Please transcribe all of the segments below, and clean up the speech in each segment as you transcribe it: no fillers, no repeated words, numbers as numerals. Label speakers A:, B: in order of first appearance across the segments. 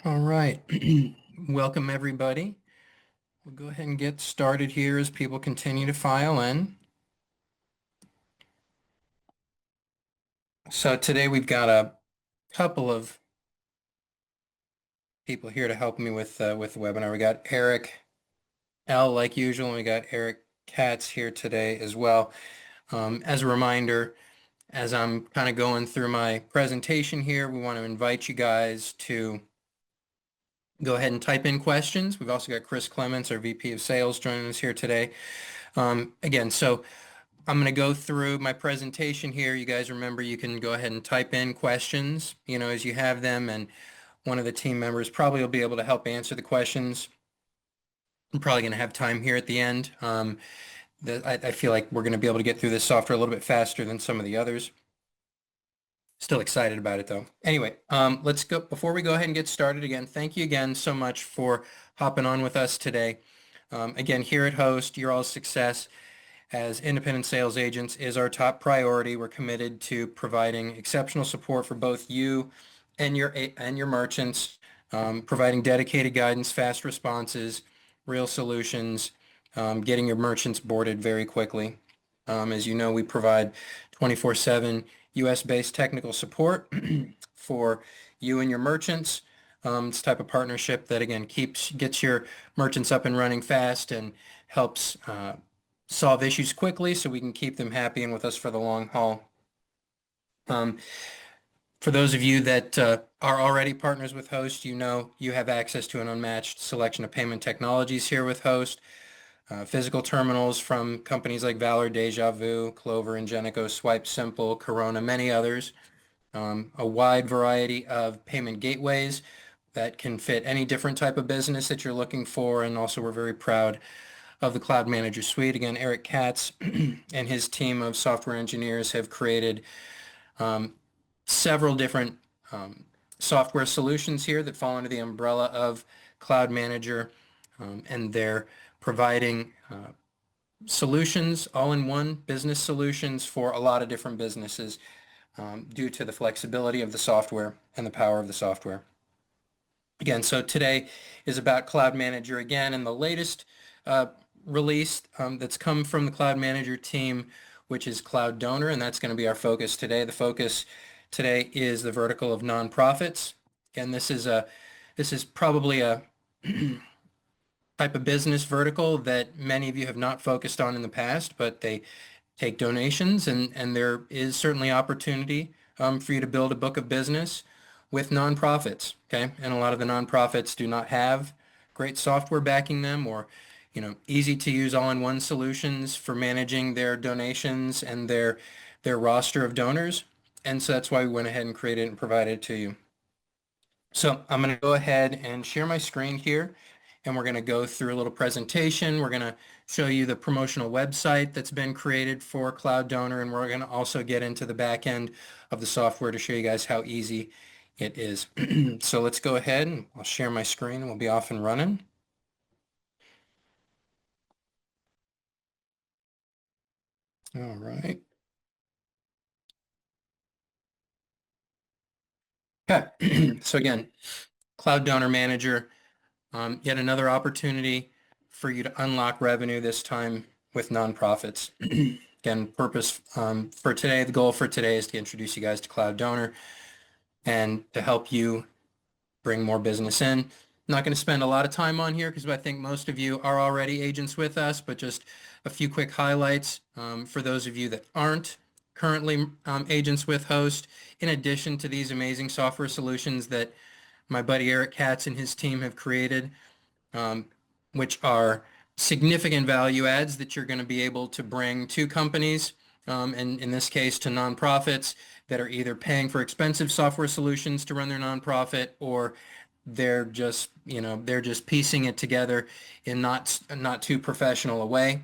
A: All right. Welcome, everybody. We'll go ahead and get started here as people continue to file in. So today we've got a couple of people here to help me with the webinar. We got Eric L. like usual, and we got Eric Katz here today as well. As a reminder, as I'm kind of going through my presentation here, we want to invite you guys to go ahead and type in questions. We've also got Chris Clements, our VP of Sales, joining us here today. Again, so I'm going to go through my presentation here. You guys remember you can go ahead and type in questions, as you have them, and one of the team members probably will be able to help answer the questions. I'm probably going to have time here at the end. I feel like we're going to be able to get through this software a little bit faster than some of the others. Still excited about it though. Anyway, let's go. Before we go ahead and get started again, thank you again so much for hopping on with us today. Again, here at Host, your all's success as independent sales agents is our top priority. We're committed to providing exceptional support for both you and your merchants, providing dedicated guidance, fast responses, real solutions, getting your merchants boarded very quickly. As you know, we provide 24/7 US-based technical support for you and your merchants. It's the type of partnership that, again, gets your merchants up and running fast and helps solve issues quickly so we can keep them happy and with us for the long haul. For those of you that are already partners with Host, you know you have access to an unmatched selection of payment technologies here with Host. Physical terminals from companies like Valor, Deja Vu, Clover, Ingenico, Swipe Simple, Corona, many others. A wide variety of payment gateways that can fit any different type of business that you're looking for. And also we're very proud of the Cloud Manager Suite. Again, Eric Katz and his team of software engineers have created several different software solutions here that fall under the umbrella of Cloud Manager, and they're providing solutions, all-in-one business solutions for a lot of different businesses due to the flexibility of the software and the power of the software. Again, so today is about Cloud Manager again, and the latest release that's come from the Cloud Manager team, which is Cloud Donor, and that's going to be our focus today. The focus today is the vertical of nonprofits. Again, this is probably a type of business vertical that many of you have not focused on in the past, but they take donations, and there is certainly opportunity for you to build a book of business with nonprofits, okay? And a lot of the nonprofits do not have great software backing them, or easy to use all-in-one solutions for managing their donations and their roster of donors. And so that's why we went ahead and created it and provided it to you. So I'm going to go ahead and share my screen here, and we're going to go through a little presentation. We're going to show you the promotional website that's been created for Cloud Donor, and we're going to also get into the back end of the software to show you guys how easy it is. So let's go ahead and I'll share my screen and we'll be off and running. All right. Okay. So again, Cloud Donor Manager, yet another opportunity for you to unlock revenue, this time with nonprofits. Again, purpose for today, the goal for today is to introduce you guys to Cloud Donor and to help you bring more business in. I'm not going to spend a lot of time on here because I think most of you are already agents with us, but just a few quick highlights for those of you that aren't currently agents with Host. In addition to these amazing software solutions that my buddy Eric Katz and his team have created, which are significant value adds that you're going to be able to bring to companies, and in this case to nonprofits that are either paying for expensive software solutions to run their nonprofit, or they're just piecing it together in not too professional a way.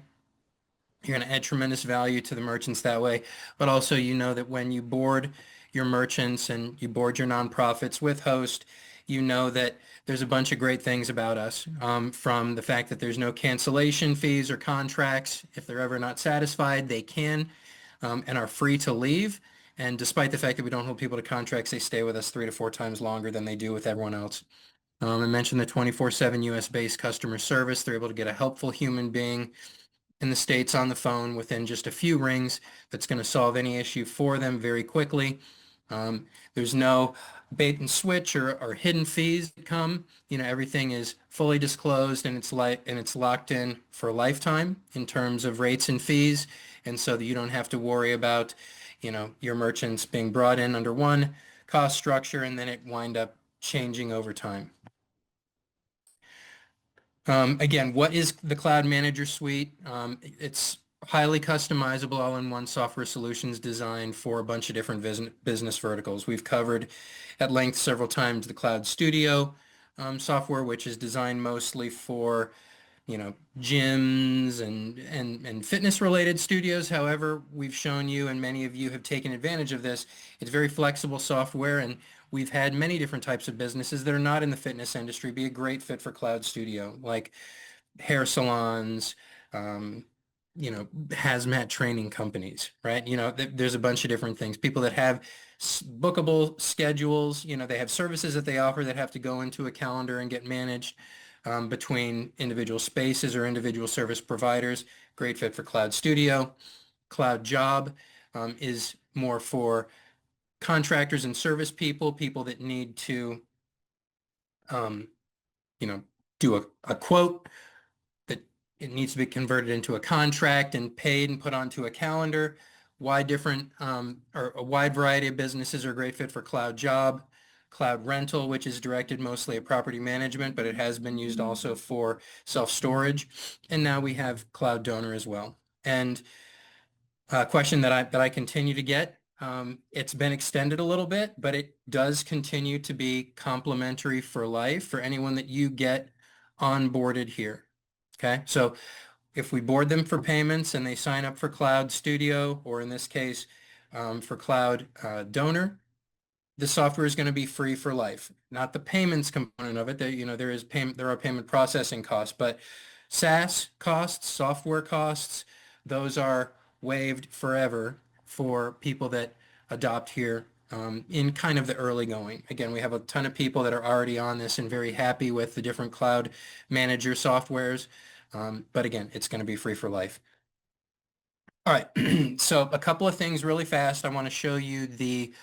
A: You're going to add tremendous value to the merchants that way, but also that when you board your merchants and you board your nonprofits with Host, that there's a bunch of great things about us, from the fact that there's no cancellation fees or contracts. If they're ever not satisfied, they can and are free to leave. And despite the fact that we don't hold people to contracts, they stay with us 3 to 4 times longer than they do with everyone else. I mentioned the 24/7 US-based customer service. They're able to get a helpful human being in the States on the phone within just a few rings that's going to solve any issue for them very quickly. There's no bait and switch or hidden fees that come. Everything is fully disclosed and it's locked in for a lifetime in terms of rates and fees, and so that you don't have to worry about, your merchants being brought in under one cost structure and then it wind up changing over time. Again, what is the Cloud Manager Suite? It's highly customizable all-in-one software solutions designed for a bunch of different business verticals. We've covered at length several times the Cloud Studio software, which is designed mostly for gyms and fitness related studios. However, we've shown you, and many of you have taken advantage of this, it's very flexible software, and we've had many different types of businesses that are not in the fitness industry be a great fit for Cloud Studio, like hair salons, um, hazmat training companies, right? There's a bunch of different things. People that have bookable schedules, they have services that they offer that have to go into a calendar and get managed between individual spaces or individual service providers. Great fit for Cloud Studio. Cloud Job is more for contractors and service people that need to, um, do a quote that it needs to be converted into a contract and paid and put onto a calendar. Or a wide variety of businesses are a great fit for Cloud Job. Cloud Rental, which is directed mostly at property management, but it has been used also for self-storage. And now we have Cloud Donor as well. And a question that I continue to get, it's been extended a little bit, but it does continue to be complimentary for life for anyone that you get onboarded here. Okay, so if we board them for payments and they sign up for Cloud Studio, or in this case, for Cloud Donor, the software is going to be free for life. Not the payments component of it. There are payment processing costs, but SaaS costs, software costs, those are waived forever for people that adopt here in kind of the early going. Again, we have a ton of people that are already on this and very happy with the different cloud manager softwares. But again, it's going to be free for life. All right, so a couple of things really fast. I want to show you the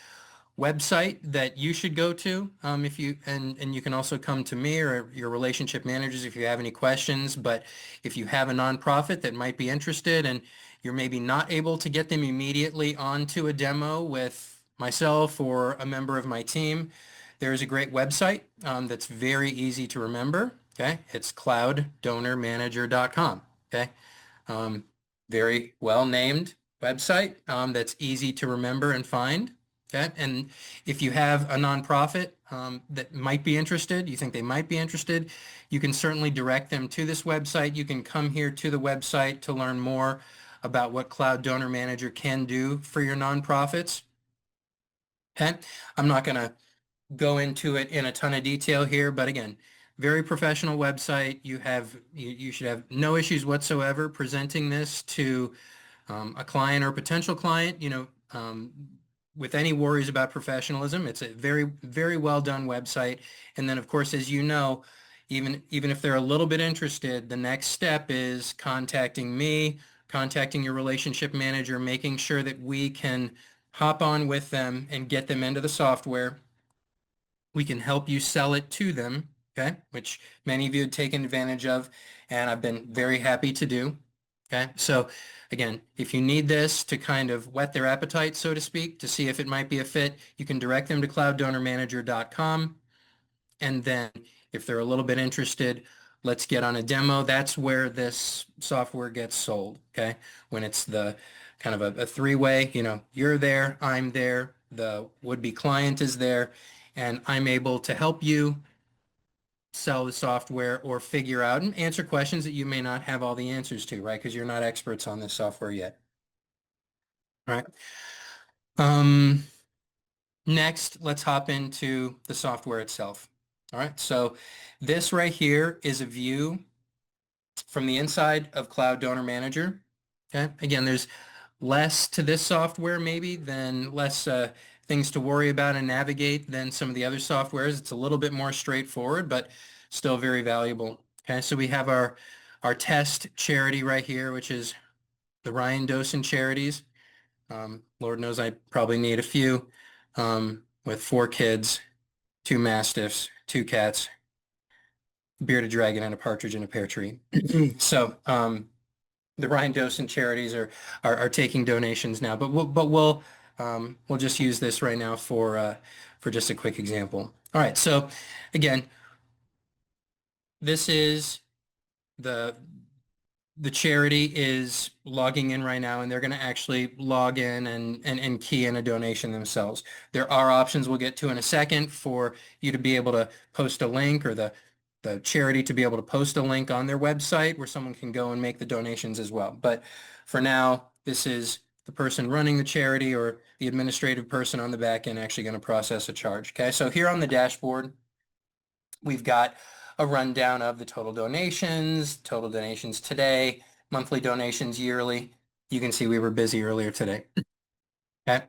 A: website that you should go to if you and you can also come to me or your relationship managers if you have any questions. But if you have a nonprofit that might be interested and you're maybe not able to get them immediately onto a demo with myself or a member of my team, there is a great website that's very easy to remember. Okay, it's clouddonormanager.com. Okay, very well named website that's easy to remember and find. Okay, and if you have a nonprofit that might be interested, you think they might be interested, you can certainly direct them to this website. You can come here to the website to learn more about what Cloud Donor Manager can do for your nonprofits. Okay, I'm not going to go into it in a ton of detail here, but again, very professional website. You should have no issues whatsoever presenting this to a client or potential client, with any worries about professionalism. It's a very, very well done website. And then, of course, as you know, even if they're a little bit interested, the next step is contacting me, contacting your relationship manager, making sure that we can hop on with them and get them into the software. We can help you sell it to them, okay, which many of you have taken advantage of, and I've been very happy to do. Okay, so again, if you need this to kind of whet their appetite, so to speak, to see if it might be a fit, you can direct them to clouddonormanager.com. And then if they're a little bit interested, let's get on a demo. That's where this software gets sold, okay? When it's the kind of a three-way, you're there, I'm there, the would-be client is there, and I'm able to help you sell the software or figure out and answer questions that you may not have all the answers to, right? Because you're not experts on this software yet. All right. Next, let's hop into the software itself. All right. So this right here is a view from the inside of Cloud Donor Manager. Okay. Again, there's less to this software maybe than things to worry about and navigate than some of the other softwares. It's a little bit more straightforward, but still very valuable. Okay, so we have our test charity right here, which is the Ryan Dosen Charities. Lord knows I probably need a few, with 4 kids, 2 mastiffs, 2 cats, bearded dragon, and a partridge in a pear tree. So the Ryan Dosen Charities are taking donations now, but we'll just use this right now for just a quick example. All right, so again, this is the charity is logging in right now, and they're going to actually log in and key in a donation themselves. There are options we'll get to in a second for you to be able to post a link, or the charity to be able to post a link on their website where someone can go and make the donations as well. But for now, this is the person running the charity or the administrative person on the back end actually going to process a charge. Okay, so here on the dashboard, we've got a rundown of the total donations today, monthly donations yearly. You can see we were busy earlier today. Okay.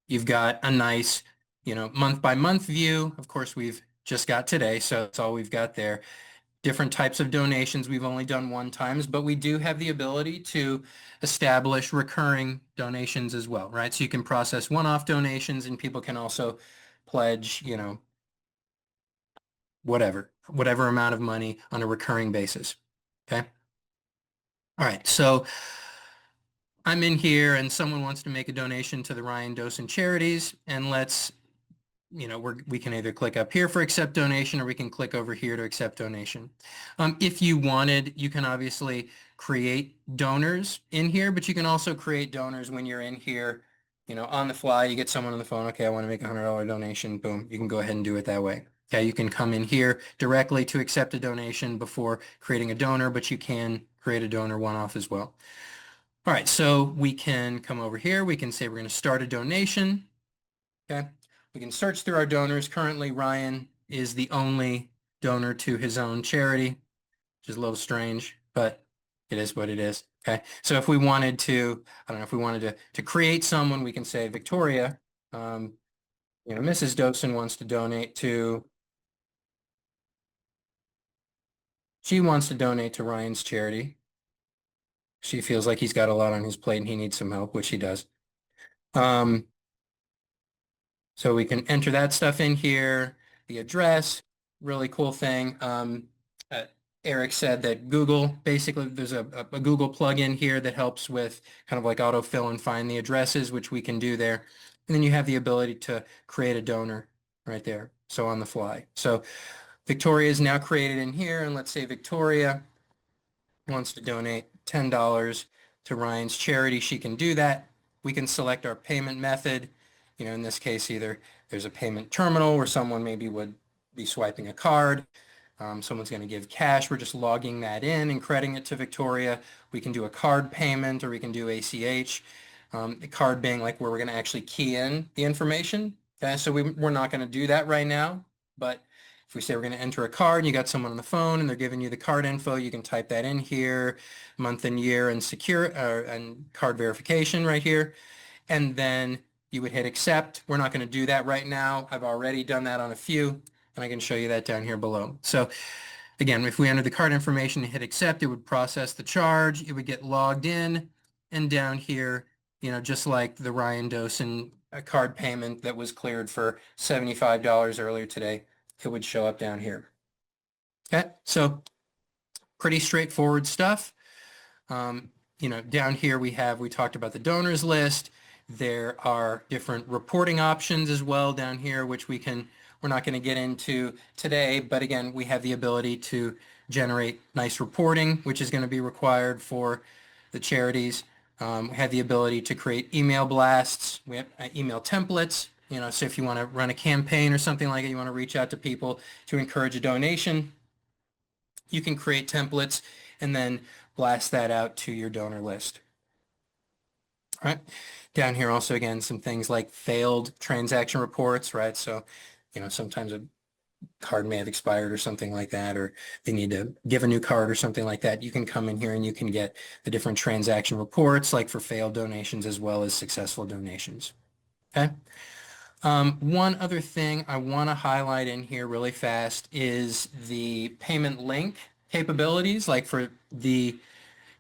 A: You've got a nice, month by month view. Of course, we've just got today, so that's all we've got there. Different types of donations we've only done one times, but we do have the ability to establish recurring donations as well, right? So you can process one-off donations, and people can also pledge, whatever amount of money on a recurring basis. Okay. All right. So I'm in here and someone wants to make a donation to the Ryan Dosen Charities, and we can either click up here for accept donation, or we can click over here to accept donation. If you wanted, you can obviously create donors in here, but you can also create donors when you're in here, on the fly. You get someone on the phone, okay, I want to make a $100 donation, boom, you can go ahead and do it that way. Okay, you can come in here directly to accept a donation before creating a donor, but you can create a donor one-off as well. All right, so we can come over here. We can say we're going to start a donation. Okay, we can search through our donors. Currently, Ryan is the only donor to his own charity, which is a little strange, but it is what it is. Okay, so if we wanted to, I don't know, if we wanted to create someone, we can say Victoria, Mrs. Dosen wants to donate to, she wants to donate to Ryan's charity. She feels like he's got a lot on his plate and he needs some help, which he does. So we can enter that stuff in here, the address, really cool thing. Eric said that Google, basically there's a Google plugin here that helps with kind of like autofill and find the addresses, which we can do there. And then you have the ability to create a donor right there, so on the fly. So Victoria is now created in here, and let's say Victoria wants to donate $10 to Ryan's charity. She can do that. We can select our payment method. In this case, either there's a payment terminal where someone maybe would be swiping a card. Someone's going to give cash. We're just logging that in and crediting it to Victoria. We can do a card payment, or we can do ACH. The card being like where we're going to actually key in the information. Okay, so we're not going to do that right now, but if we say we're going to enter a card and you got someone on the phone and they're giving you the card info, you can type that in here, month and year, and and card verification right here. And then you would hit accept. We're not going to do that right now. I've already done that on a few, and I can show you that down here below. So again, if we enter the card information and hit accept, it would process the charge. It would get logged in, and down here, just like the Ryan Dosen card payment that was cleared for $75 earlier today, it would show up down here. Okay, so pretty straightforward stuff. Down here we talked about the donors list. There are different reporting options as well down here, which we're not going to get into today, but again, we have the ability to generate nice reporting, which is going to be required for the charities. We have the ability to create email blasts. We have email templates. So if you want to run a campaign or something like it, you want to reach out to people to encourage a donation, you can create templates and then blast that out to your donor list. All right. Down here also, again, some things like failed transaction reports, right? So, sometimes a card may have expired or something like that, or they need to give a new card or something like that. You can come in here and you can get the different transaction reports, like for failed donations as well as successful donations. Okay. One other thing I want to highlight in here really fast is the payment link capabilities. Like for the,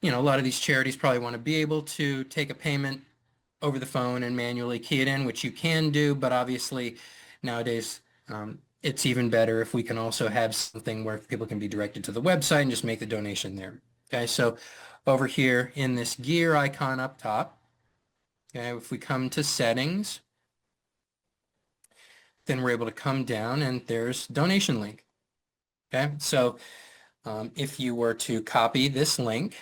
A: a lot of these charities probably want to be able to take a payment over the phone and manually key it in, which you can do, but obviously nowadays it's even better if we can also have something where people can be directed to the website and just make the donation there. Okay, so over here in this gear icon up top, okay, if we come to settings, then we're able to come down and there's donation link. Okay, so if you were to copy this link,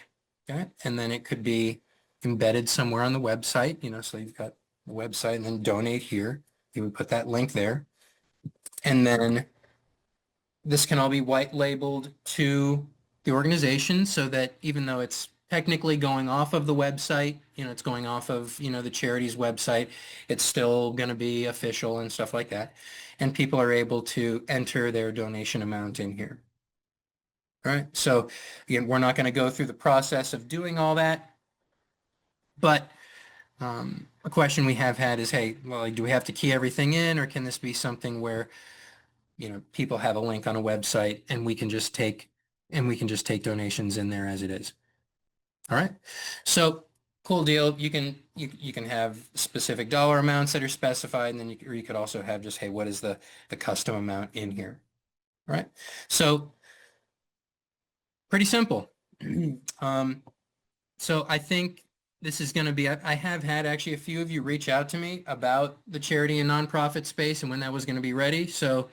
A: okay, and then it could be embedded somewhere on the website, so you've got the website and then donate here. You would put that link there. And then this can all be white labeled to the organization so that even though it's technically going off of the website, it's going off of, the charity's website, it's still going to be official and stuff like that. And people are able to enter their donation amount in here. All right. So again, we're not going to go through the process of doing all that, but a question we have had is, hey, well, like, do we have to key everything in, or can this be something where, people have a link on a website and we can just take donations in there as it is? All right. So cool deal. You can have specific dollar amounts that are specified, and then or you could also have just, hey, what is the custom amount in here? All right. So pretty simple. So I think this is going to be, I have had actually a few of you reach out to me about the charity and nonprofit space and when that was going to be ready. So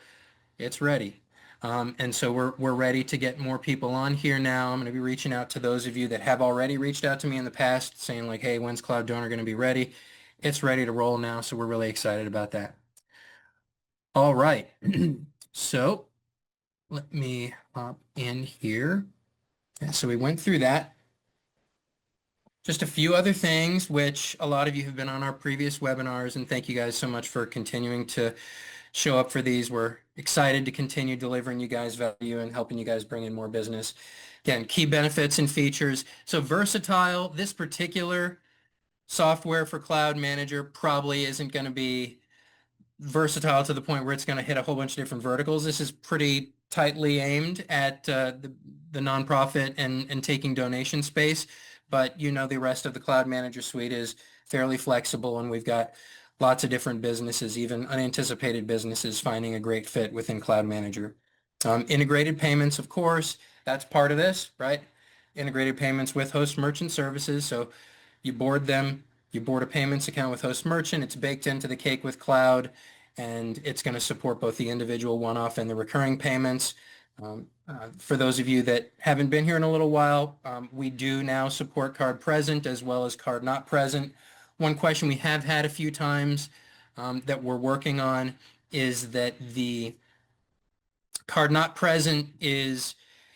A: it's ready. And so we're ready to get more people on here now. I'm going to be reaching out to those of you that have already reached out to me in the past saying like, hey, when's Cloud Donor going to be ready? It's ready to roll now. So we're really excited about that. All right. So let me hop in here. So we went through that. Just a few other things, which a lot of you have been on our previous webinars, and thank you guys so much for continuing to show up for these. We're excited to continue delivering you guys value and helping you guys bring in more business. Again, key benefits and features. So versatile, this particular software for Cloud Manager probably isn't going to be versatile to the point where it's going to hit a whole bunch of different verticals. This is pretty tightly aimed at the nonprofit and taking donation space, but the rest of the Cloud Manager suite is fairly flexible, and we've got lots of different businesses, even unanticipated businesses, finding a great fit within Cloud Manager. Integrated payments, of course, that's part of this, right? Integrated payments with host merchant services. So you board them, you board a payments account with host merchant, it's baked into the cake with Cloud, and it's going to support both the individual one-off and the recurring payments. For those of you that haven't been here in a little while, we do now support card present as well as card not present. One question we have had a few times that we're working on is that the card not present is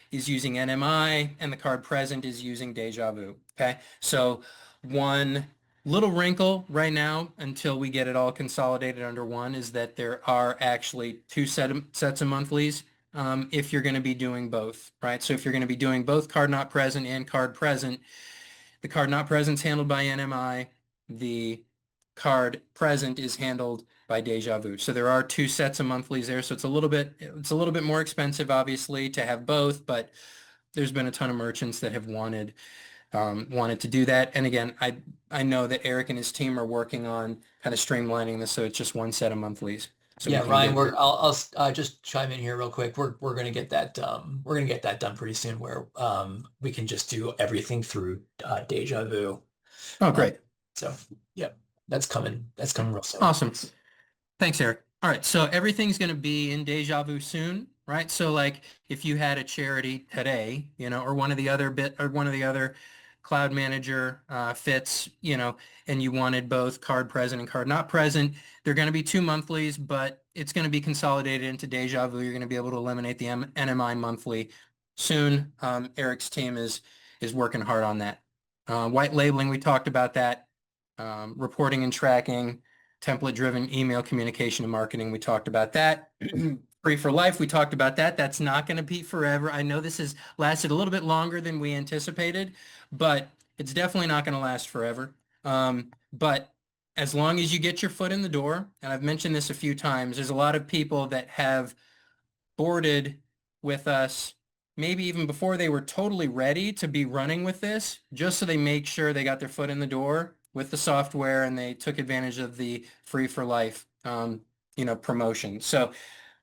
A: using NMI and the card present is using Deja Vu. Okay, so one little wrinkle right now until we get it all consolidated under one is that there are actually two sets of monthlies if you're going to be doing both, right? So if you're going to be doing both card not present and card present, the card not present is handled by NMI. The card present is handled by Deja Vu. So there are two sets of monthlies there. So it's a little bit more expensive, obviously, to have both, but there's been a ton of merchants that have wanted to do that. And again, I know that Eric and his team are working on kind of streamlining this so it's just one set of monthlies. So
B: yeah, Ryan, I'll just chime in here real quick. We're gonna get that done pretty soon where we can just do everything through Deja Vu.
A: Oh, great.
B: So yep, that's coming real soon.
A: Awesome. Thanks, Eric. All right, so everything's going to be in Deja Vu soon, right? So like if you had a charity today, or one of the other Cloud Manager fits, and you wanted both card present and card not present, they're going to be two monthlies, but it's going to be consolidated into Deja Vu. You're going to be able to eliminate the NMI monthly soon. Eric's team is working hard on that. White labeling, we talked about that. Reporting and tracking, template-driven email communication and marketing, we talked about that. Free for life, we talked about that. That's not going to be forever. I know this has lasted a little bit longer than we anticipated, but it's definitely not going to last forever. But as long as you get your foot in the door, and I've mentioned this a few times, there's a lot of people that have boarded with us maybe even before they were totally ready to be running with this, just so they make sure they got their foot in the door with the software and they took advantage of the free for life, promotion. So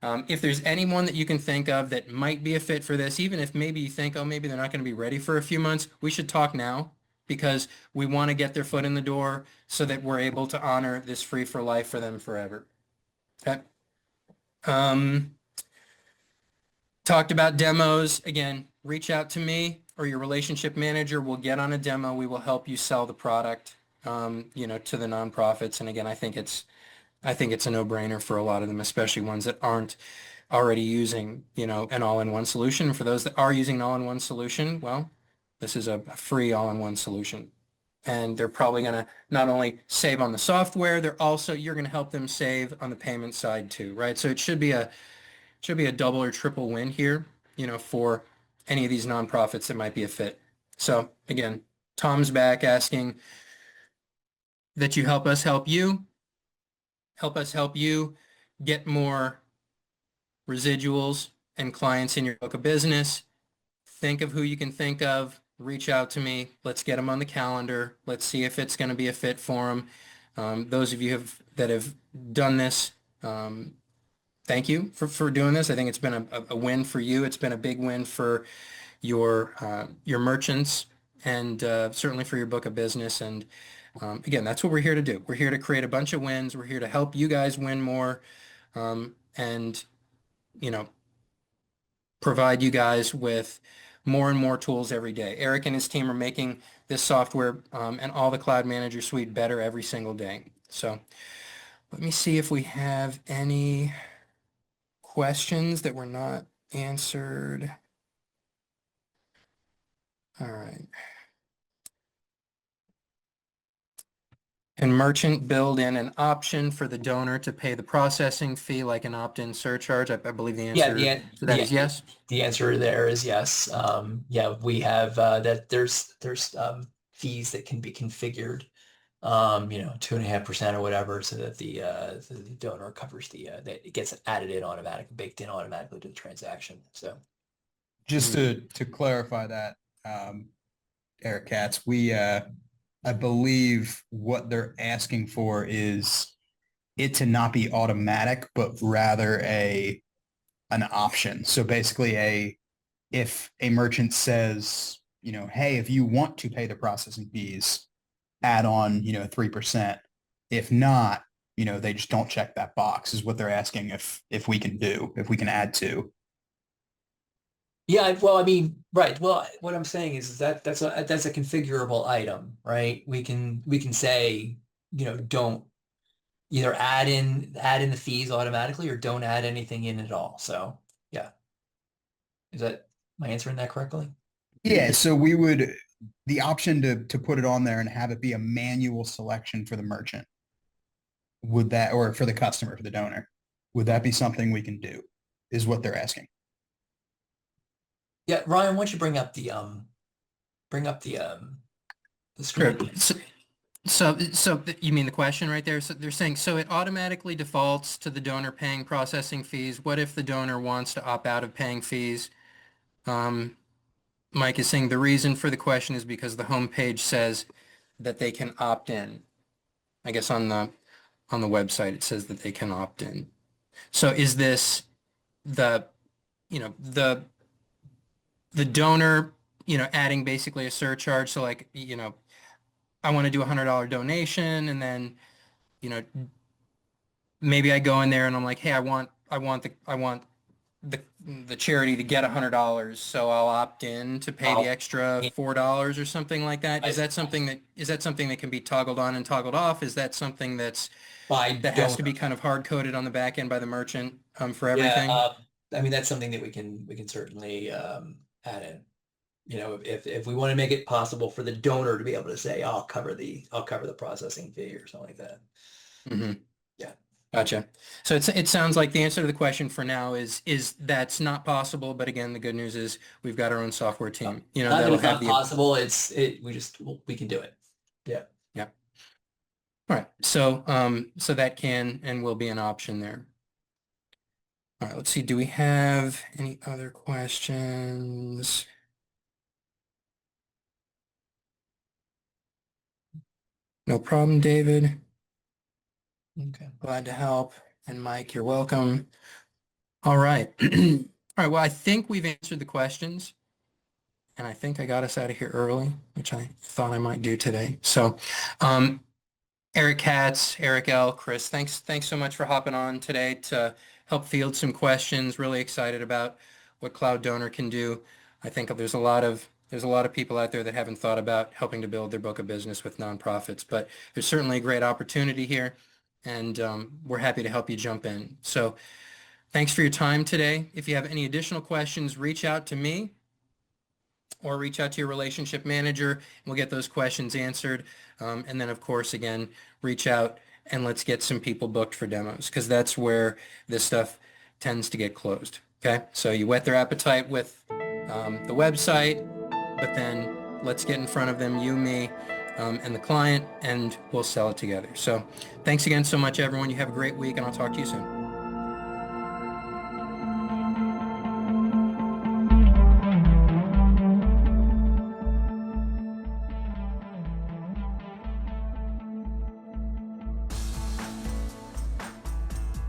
A: if there's anyone that you can think of that might be a fit for this, even if maybe you think, oh, maybe they're not going to be ready for a few months, we should talk now because we want to get their foot in the door so that we're able to honor this free for life for them forever. Okay. Um, Talked about demos. Again, reach out to me or your relationship manager. We'll get on a demo. We will help you sell the product, to the nonprofits. And again, I think it's a no-brainer for a lot of them, especially ones that aren't already using, an all-in-one solution. For those that are using an all-in-one solution, well, this is a free all-in-one solution. And they're probably going to not only save on the software, you're going to help them save on the payment side too, right? So it should be a double or triple win here, for any of these nonprofits that might be a fit. So again, Tom's back asking that you help us help you get more residuals and clients in your book of business. Think of who you can think of. Reach out to me. Let's get them on the calendar. Let's see if it's going to be a fit for them. Those of you that have done this, thank you for doing this. I think it's been a win for you. It's been a big win for your merchants and certainly for your book of business. And again, that's what we're here to do. We're here to create a bunch of wins. We're here to help you guys win more, and provide you guys with more and more tools every day. Eric and his team are making this software and all the Cloud Manager suite better every single day. So let me see if we have any questions that were not answered. All right. Can merchant build in an option for the donor to pay the processing fee like an opt-in surcharge? I believe the answer to that is yes.
B: The answer there is yes. Yeah, we have that. There's fees that can be configured, 2.5% or whatever, so that the donor covers that it gets added in automatically, baked in automatically to the transaction. So
C: just to clarify that, Eric Katz, I believe what they're asking for is it to not be automatic, but rather an option. So basically if a merchant says, hey, if you want to pay the processing fees, add on, 3%. If not, they just don't check that box is what they're asking if we can add to.
B: yeah, well, I mean, right. Well, what I'm saying is that's a configurable item, right? We can say, don't either add in the fees automatically or don't add anything in at all. So yeah. Am I answering that correctly?
C: Yeah, so the option to put it on there and have it be a manual selection for the merchant, or for the customer, for the donor, would that be something we can do, is what they're asking.
B: Yeah, Ryan, why don't you bring up the screen?
A: Sure. So you mean the question right there? So they're saying, so it automatically defaults to the donor paying processing fees. What if the donor wants to opt out of paying fees? Mike is saying the reason for the question is because the homepage says that they can opt in. I guess on the website it says that they can opt in. So is this the donor, adding basically a surcharge? So like, I want to do $100 donation, and then, maybe I go in there and I'm like, hey, I want the charity to get $100, so I'll opt in to pay the extra $4 or something like that. Is that something that can be toggled on and toggled off? Is that something that has to be kind of hard coded on the back end by the merchant for everything?
B: Yeah, I mean, that's something that we can certainly add in. If we want to make it possible for the donor to be able to say, I'll cover the processing fee or something like that.
A: Mm-hmm.
B: Yeah.
A: Gotcha. So it sounds like the answer to the question for now is that's not possible. But again, the good news is we've got our own software team.
B: Not that
A: that'll
B: it's
A: have
B: not possible. We can do it. Yeah.
A: Yeah. All right. So so that can and will be an option there. All right, let's see. Do we have any other questions? No problem, David.
B: Okay.
A: Glad to help. And Mike, you're welcome. All right. All right. Well, I think we've answered the questions. And I think I got us out of here early, which I thought I might do today. So, Eric Katz, Eric L, Chris, thanks so much for hopping on today to help field some questions. Really excited about what Cloud Donor can do. I think there's a lot of people out there that haven't thought about helping to build their book of business with nonprofits, but there's certainly a great opportunity here, and we're happy to help you jump in. So, thanks for your time today. If you have any additional questions, reach out to me or reach out to your relationship manager, and we'll get those questions answered. And then, of course, again, reach out and let's get some people booked for demos, because that's where this stuff tends to get closed. Okay, so you whet their appetite with the website, but then let's get in front of them, you, me, and the client, and we'll sell it together. So thanks again so much, everyone. You have a great week, and I'll talk to you soon.